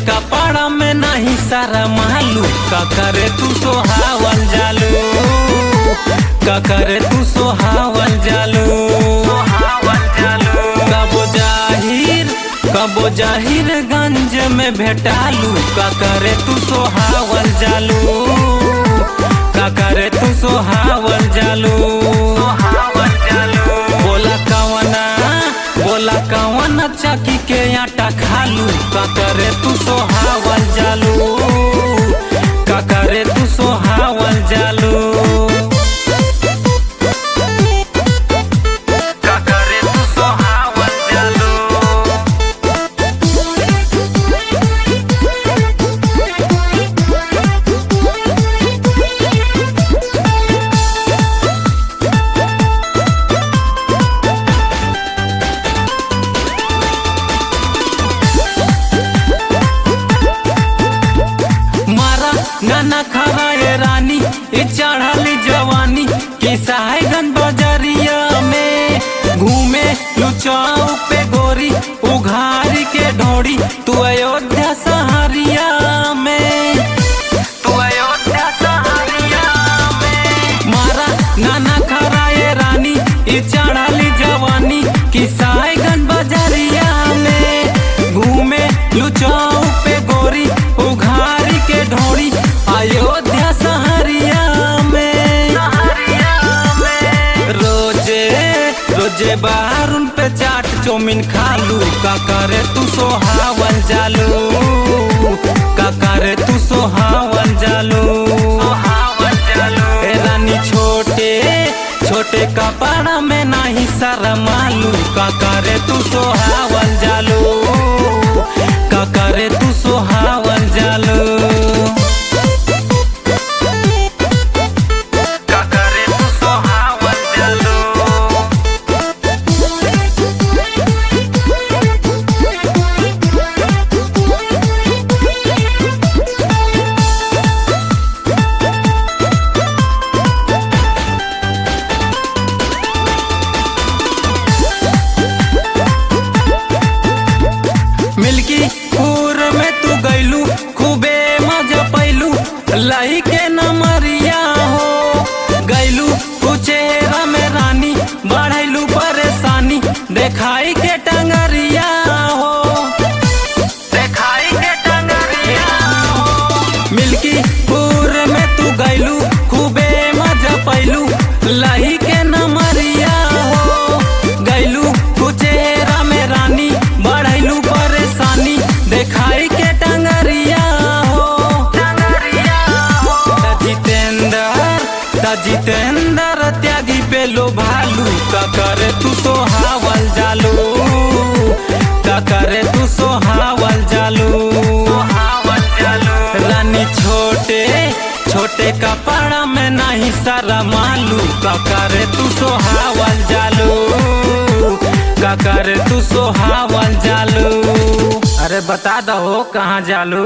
कपड़ा में नहीं सारा मालू, का करे तू सोहावल जालू, का करे तू सोहावल जालू। कबो जाहिर गंज में भेटालू, का करे तू सोहावल जालू, का करे तू सोहावल जालू। बोला कवना चकी के आटा खालू, का करे तू सोहावल जालू, का करे तू सोहावल जालू। गाना खरा ये रानी ये चढ़ली जवानी की साहेबगंज बजरिया में घूमे लुचाऊ पे गोरी उघारी के ढोड़ी। तू अयोध्या सहरिया में, तू अयोध्या सहरिया में मारा गाना खरा ये रानी ये चढ़ली जवानी की साहेबगंज बजरिया में घूमे लुचाऊ पे गोरी उघारी के ढोड़ी। अयोध्या सहरिया में रोजे बारून पे चाट चौमिन खालू, का करे तू सोहावल जालू, का करे तू सोहावल जालू। ए रानी छोटे कपड़ा में नहीं शरमालू, का करे तू सोहावल जालू, का करे तू सोहावल जालू। मिल्कीपुर में तू गैलू खूबे मजा पैलू, लही के नमरिया हो गैलू तू चेहरा में रानी बढ़ैलू परेशानी देखाई के टंगरिया हो, देखाई के टंगरिया हो। मिल्कीपुर में तू गैलू खूबे मजा पैलू, लही के नमरिया हो गैलू तू चेहरा में रानी बढ़ैलू परेशानी देखाई के टंगरिया हो। जितेंद्र त्यागी पे लो भालू, का करे तू सोहावल जालू, का करे तू सोहावल जालू। रानी छोटे कपड़ा में नहीं सारा मालू, का करे तू सोहावल जालू, का करे तू सोहावल जालू। अरे बता दो कहाँ जालू।